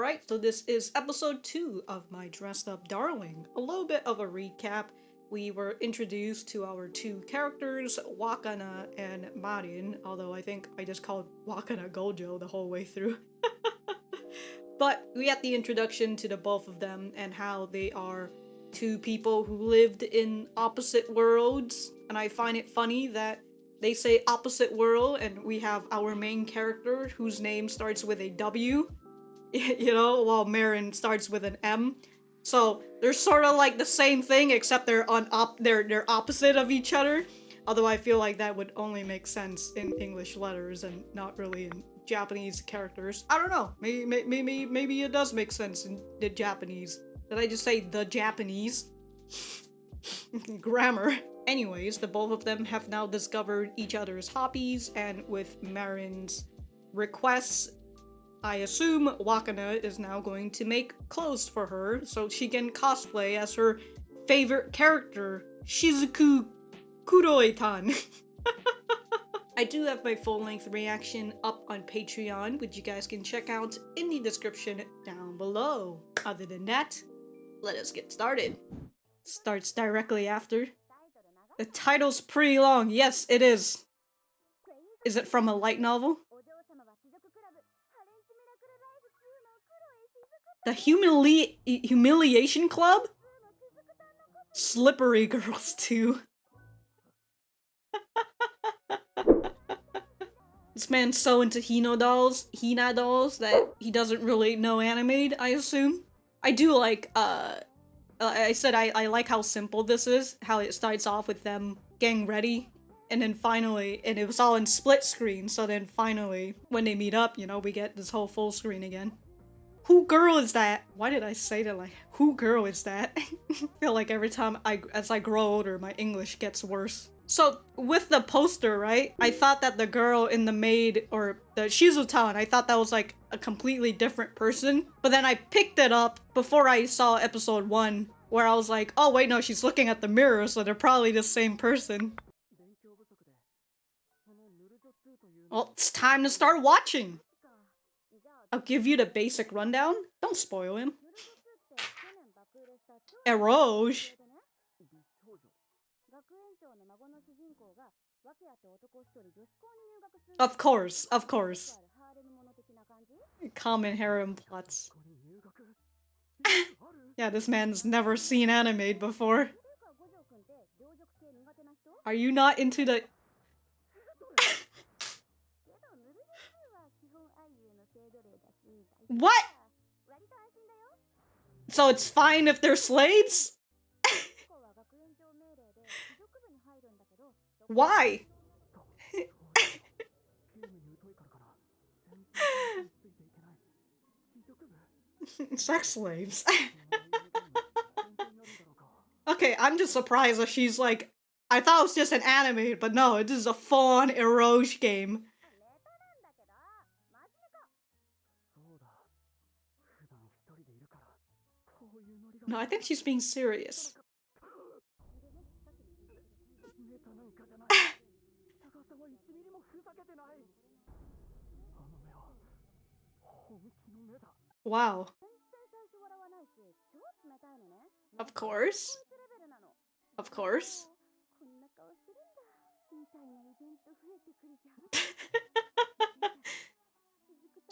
Alright, so this is episode 2 of my Dressed Up Darling. A little bit of a recap. We were introduced to our two characters, Wakana and Marin, although I think I just called Wakana Gojo the whole way through. But we had the introduction to the both of them and how they are two people who lived in opposite worlds. And I find it funny that they say opposite world and we have our main character whose name starts with a W, you know, while Marin starts with an M. So they're sort of like the same thing except they're they're opposite of each other. Although I feel like that would only make sense in English letters and not really in Japanese characters. I don't know. Maybe it does make sense in the Japanese. Did I just say the Japanese? Grammar. Anyways, the both of them have now discovered each other's hobbies, and with Marin's requests, I assume Wakana is now going to make clothes for her so she can cosplay as her favorite character, Shizuku Kuroi-tan. I do have my full-length reaction up on Patreon, which you guys can check out in the description down below. Other than that, let us get started. Starts directly after. The title's pretty long. Yes, it is. Is it from a light novel? The Humiliation Club? Slippery Girls 2. This man's so into Hina dolls that he doesn't really know anime, I assume. I do like, I said I like how simple this is, how it starts off with them getting ready, and then finally, and it was all in split screen, so then finally, when they meet up, you know, we get this whole full screen again. Who girl is that? Why did I say that like, who girl is that? I feel like every time as I grow older, my English gets worse. So, with the poster, right? I thought that the girl in the maid, or the Shizutan, I thought that was like a completely different person. But then I picked it up before I saw episode 1, where I was like, oh wait, no, she's looking at the mirror, so they're probably the same person. Well, it's time to start watching! I'll give you the basic rundown. Don't spoil him. Eroge? Of course, of course. Common harem plots. Yeah, this man's never seen anime before. Are you not into the... What? So it's fine if they're slaves? Why? Sex slaves. Okay, I'm just surprised that she's like... I thought it was just an anime, but no, it is a full-on eroge game. No, I think she's being serious. Wow. Of course. Of course.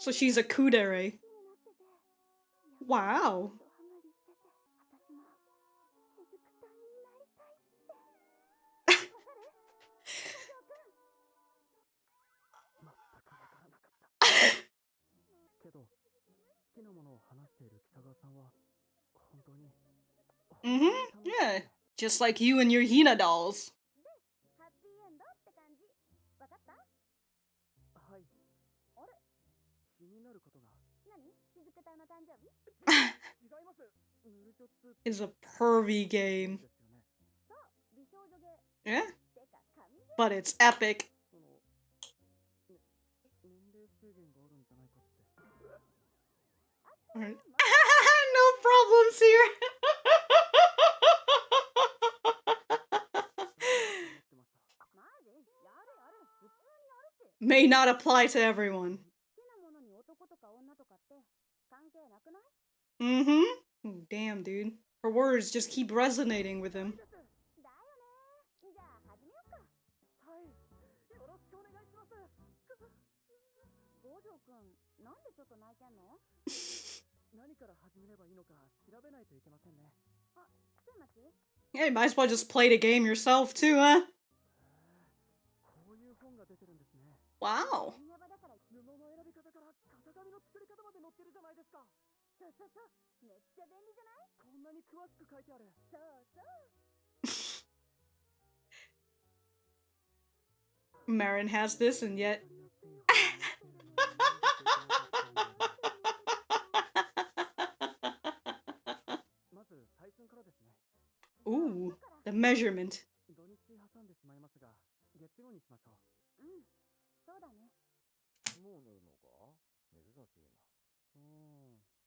So she's a kudere. Wow. Yeah. Just like you and your Hina dolls. Is a pervy game. Yeah? But it's epic. No problems here. May not apply to everyone. Mm-hmm. Damn, dude. Her words just keep resonating with him. Yeah, you might as well just play the game yourself too, huh? Wow. Marin has this, and yet... Ooh, the measurement.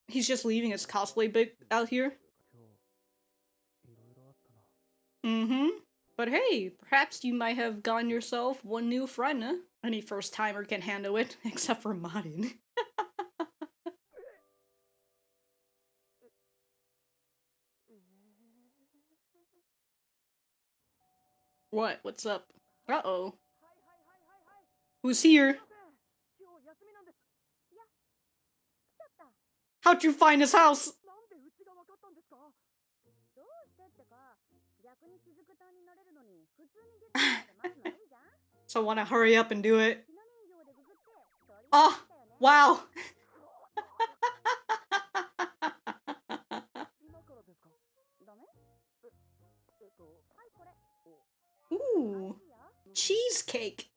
He's just leaving his cosplay bit out here. Mm-hmm. But hey, perhaps you might have gotten yourself one new friend, huh? Any first-timer can handle it, except for Marin. What? What's up? Uh-oh. Who's here? How'd you find his house? So wanna hurry up and do it. Oh, wow. Ooh, cheesecake.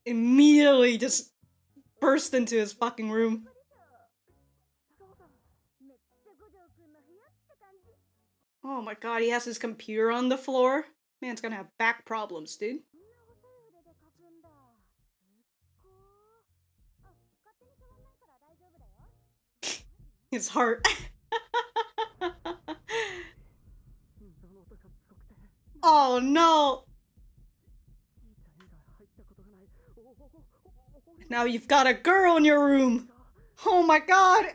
Immediately just burst into his fucking room. Oh my god, he has his computer on the floor. Man's gonna have back problems, dude. His heart. Oh no! Now you've got a girl in your room! Oh my god!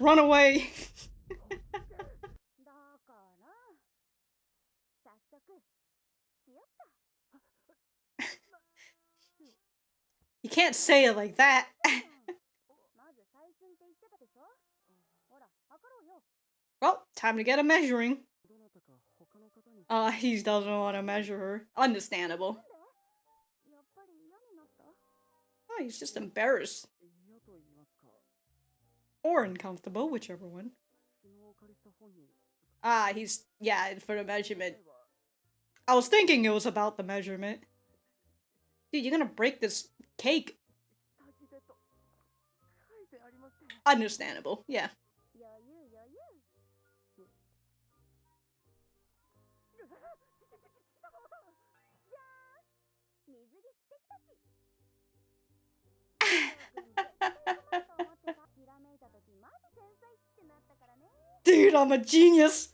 Run away! You can't say it like that. Well, time to get a measuring. He doesn't want to measure her. Understandable. Oh, he's just embarrassed. Or uncomfortable, whichever one. Yeah, for the measurement. I was thinking it was about the measurement. Dude, you're gonna break this cake. Understandable, yeah. Dude, I'm a genius!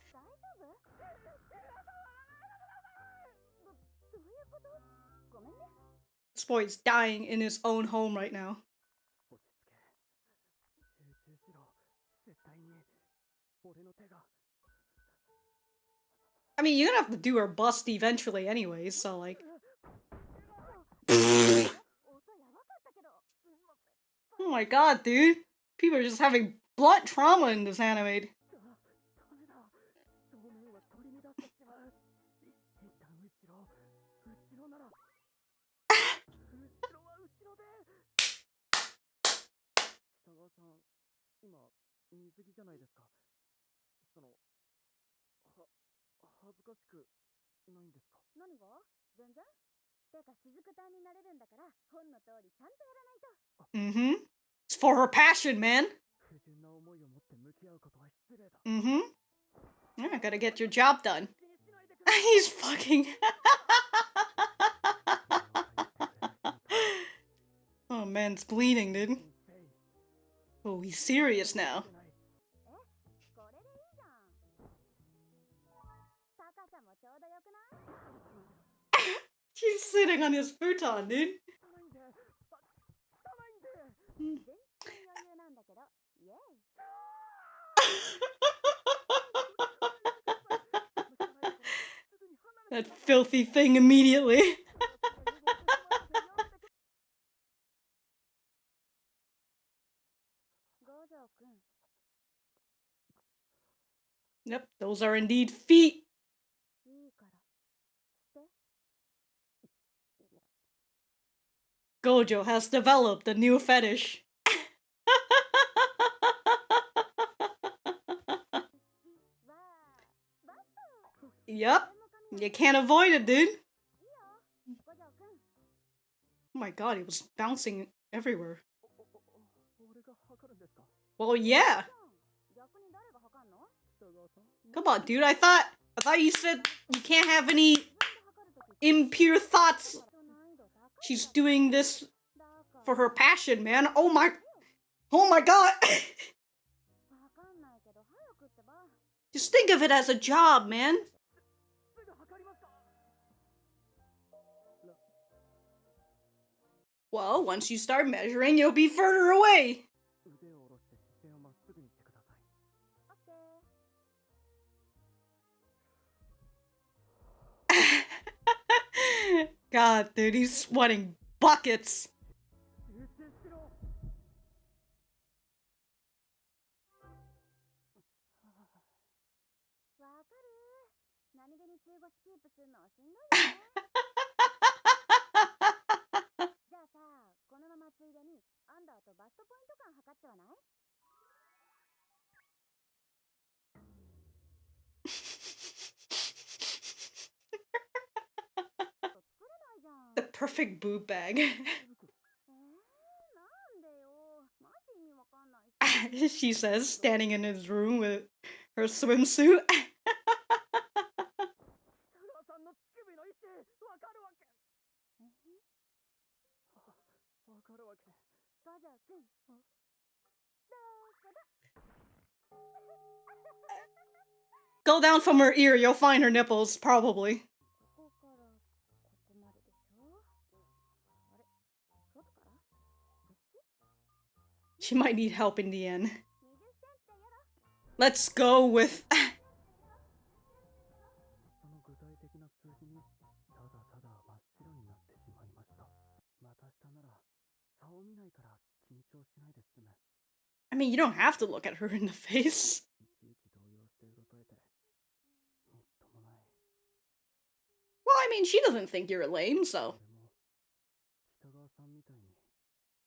This boy's dying in his own home right now. I mean, you're gonna have to do her bust eventually anyways, so like... Oh my god, dude! People are just having blunt trauma in this anime. Mm-hmm. It's for her passion, man. Mm-hmm. Yeah, gotta get your job done. He's fucking... Oh man, it's bleeding, dude. Oh, he's serious now. She's sitting on his futon, dude. That filthy thing immediately. Yep, those are indeed feet. Gojo has developed a new fetish. Yep, you can't avoid it, dude. Oh my god, he was bouncing everywhere. Well, yeah. Come on, dude. I thought you said you can't have any impure thoughts. She's doing this for her passion, man. Oh my god. Just think of it as a job, man. Well, once you start measuring, you'll be further away. God, dude, he's sweating buckets. The perfect boob bag. She says, standing in his room with her swimsuit. Go down from her ear, you'll find her nipples, probably. She might need help in the end. Let's go with... I mean, you don't have to look at her in the face. Well, I mean, she doesn't think you're lame, so...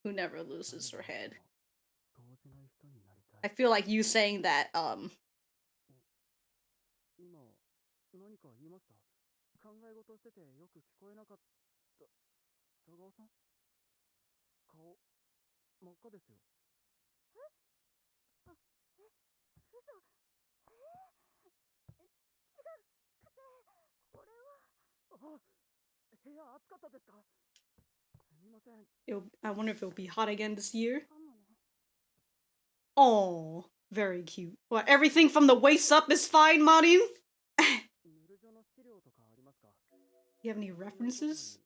Who never loses her head. I feel like you saying that, I wonder if it'll be hot again this year. Oh, very cute. What, everything from the waist up is fine, Marin? You have any references?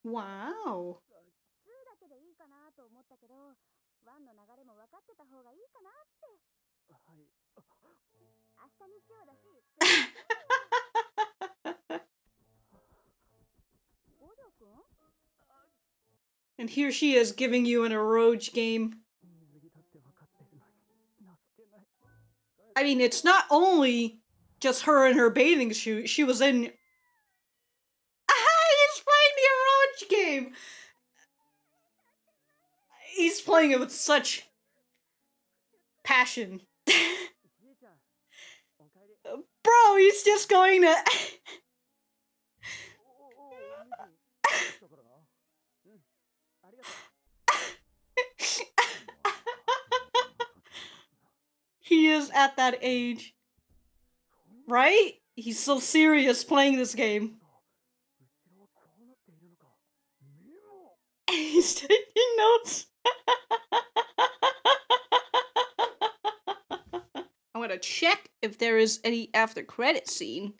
Wow. And here she is giving you an eroge game. I mean, it's not only just her in her bathing suit. She was in... He's playing the eroge game! He's playing it with such passion. Bro, he's just going to... He is at that age. Right? He's so serious playing this game. He's taking notes. I'm gonna check if there is any after credit scene.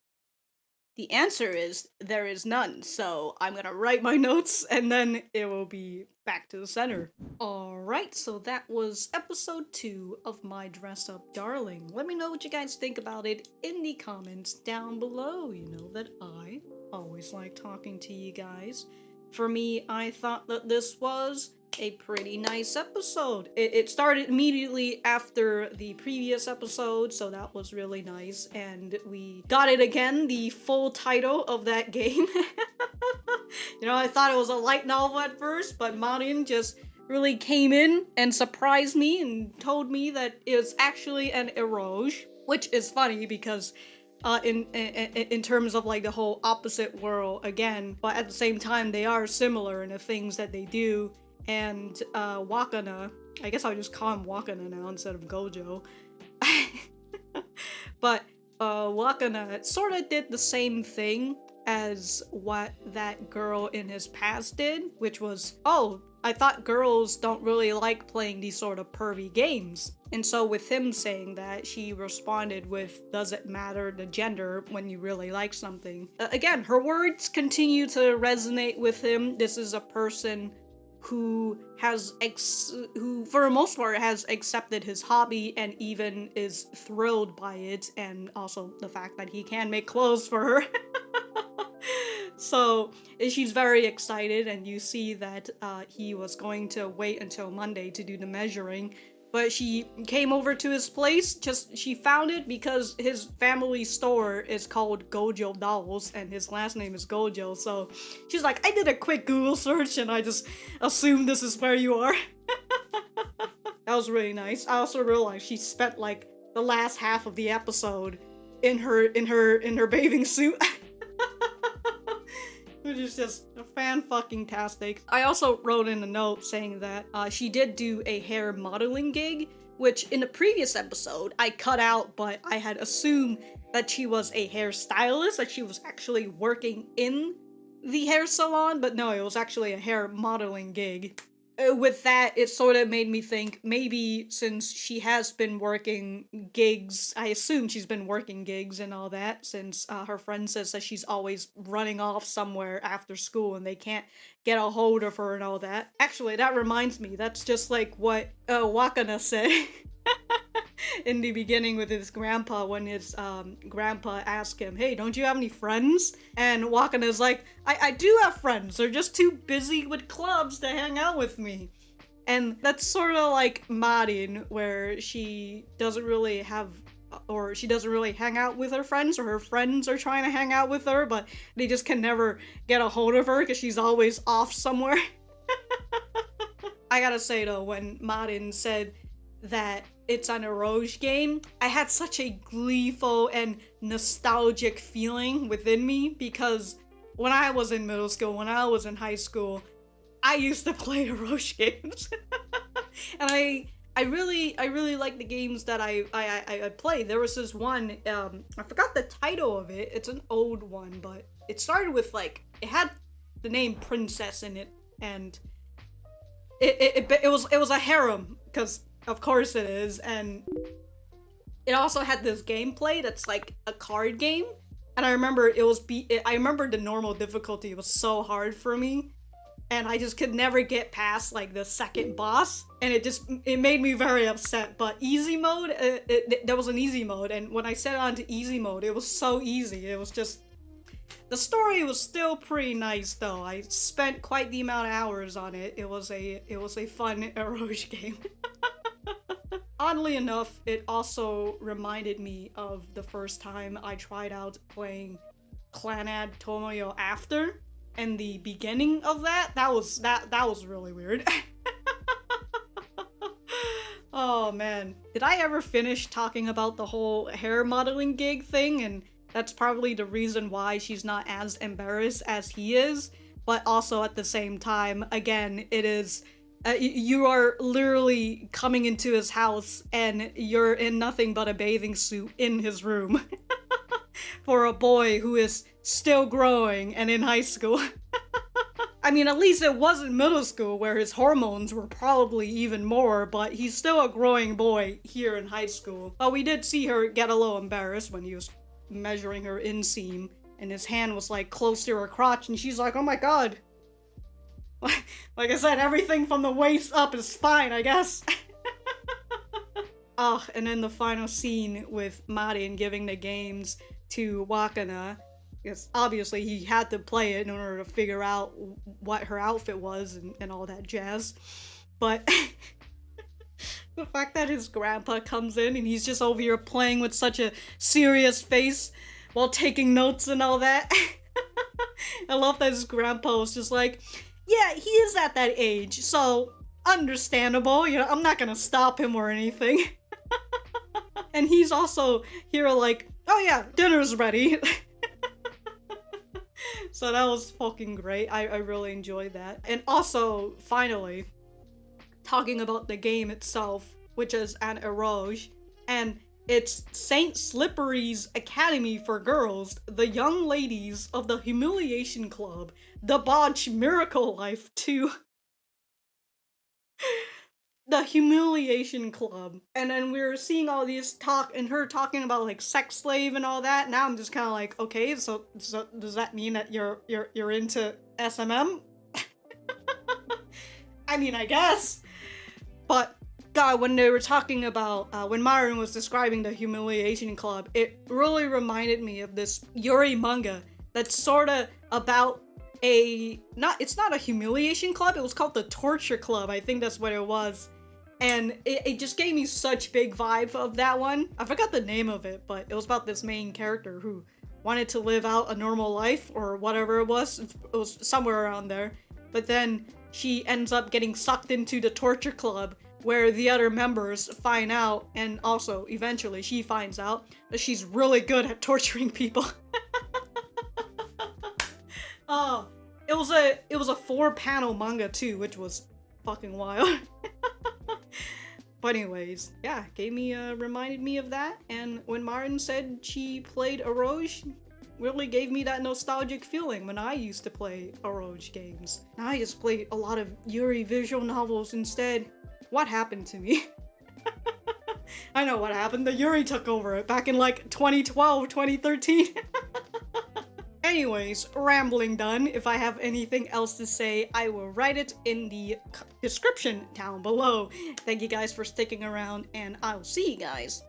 The answer is there is none, so I'm gonna write my notes and then it will be back to the center. Alright, so that was episode 2 of My Dress Up Darling. Let me know what you guys think about it in the comments down below. You know that I always like talking to you guys. For me, I thought that this was a pretty nice episode. It started immediately after the previous episode, so that was really nice, and we got it again, the full title of that game. You know, I thought it was a light novel at first, but Marin just really came in and surprised me and told me that it was actually an eroge, which is funny because in terms of like the whole opposite world again, but at the same time they are similar in the things that they do. And Wakana, I guess I'll just call him Wakana now instead of Gojo. But Wakana sort of did the same thing as what that girl in his past did, which was, oh, I thought girls don't really like playing these sort of pervy games. And so with him saying that, she responded with, does it matter the gender when you really like something? Again, her words continue to resonate with him. This is a person who who for the most part has accepted his hobby and even is thrilled by it, and also the fact that he can make clothes for her. So she's very excited, and you see that he was going to wait until Monday to do the measuring, but she came over to his place, she found it because his family store is called Gojo Dolls and his last name is Gojo, so she's like, I did a quick Google search and I just assumed this is where you are. That was really nice. I also realized she spent like the last half of the episode in her bathing suit. Which is just fan-fucking-tastic. I also wrote in a note saying that she did do a hair modeling gig, which in the previous episode I cut out, but I had assumed that she was a hairstylist, that she was actually working in the hair salon, but no, it was actually a hair modeling gig. With that, it sort of made me think maybe since she has been working gigs, I assume she's been working gigs and all that, since her friend says that she's always running off somewhere after school and they can't get a hold of her and all that. Actually, that reminds me, that's just like what Wakana said in the beginning with his grandpa when his grandpa asked him, hey, don't you have any friends? And Wakana's like, I do have friends, they're just too busy with clubs to hang out with me. And that's sort of like Marin, where she doesn't really have, or she doesn't really hang out with her friends, or her friends are trying to hang out with her, but they just can never get a hold of her because she's always off somewhere. I gotta say though, when Marin said that it's an eroge game, I had such a gleeful and nostalgic feeling within me, because when I was in middle school, when I was in high school, I used to play eroge games. And I really like the games that I played. There was this one, I forgot the title of it, it's an old one, but it started with like, it had the name Princess in it, and it was a harem, because of course it is, and it also had this gameplay that's like a card game, and I remember I remember the normal difficulty was so hard for me, and I just could never get past like the second boss, and it made me very upset. But easy mode, there was an easy mode, and when I set it onto easy mode, it was so easy. It was just, the story was still pretty nice though. I spent quite the amount of hours on it. It was a fun eroge game. Oddly enough, it also reminded me of the first time I tried out playing Clanad Tomoyo After, and the beginning of that was really weird. Oh man. Did I ever finish talking about the whole hair modeling gig thing? And that's probably the reason why she's not as embarrassed as he is, but also at the same time, again, it is you are literally coming into his house and you're in nothing but a bathing suit in his room. For a boy who is still growing and in high school. I mean, at least it wasn't middle school where his hormones were probably even more, but he's still a growing boy here in high school. But we did see her get a little embarrassed when he was measuring her inseam, and his hand was like close to her crotch, and she's like, oh my god. Like I said, everything from the waist up is fine, I guess. Oh, and then the final scene with Marin giving the games to Wakana. Because obviously he had to play it in order to figure out what her outfit was and all that jazz. But the fact that his grandpa comes in and he's just over here playing with such a serious face while taking notes and all that. I love that his grandpa was just like, yeah, he is at that age, so understandable, you know, I'm not gonna stop him or anything. And he's also here like, oh yeah, dinner's ready. So that was fucking great. I really enjoyed that. And also, finally, talking about the game itself, which is an eroge, and it's Saint Slippery's Academy for Girls, the Young Ladies of the Humiliation Club, the Botch Miracle Life 2. The Humiliation Club. And then we were seeing all these talk and her talking about like sex slave and all that. Now I'm just kind of like, okay, so does that mean that you're into SMM? I mean, I guess. But God, when they were talking about when Marin was describing the Humiliation Club, it really reminded me of this yuri manga that's sorta about it's not a humiliation club, it was called the torture club. I think that's what it was. And it just gave me such big vibe of that one. I forgot the name of it, but it was about this main character who wanted to live out a normal life or whatever it was. It was somewhere around there. But then she ends up getting sucked into the torture club where the other members find out, and also eventually she finds out that she's really good at torturing people. Oh, it was a 4-panel manga too, which was fucking wild. But anyways, yeah, reminded me of that, and when Marin said she played eroge, really gave me that nostalgic feeling when I used to play eroge games. Now I just play a lot of yuri visual novels instead. What happened to me? I know what happened, the yuri took over it back in like 2012, 2013. Anyways, rambling done. If I have anything else to say, I will write it in the description down below. Thank you guys for sticking around, and I'll see you guys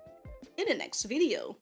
in the next video.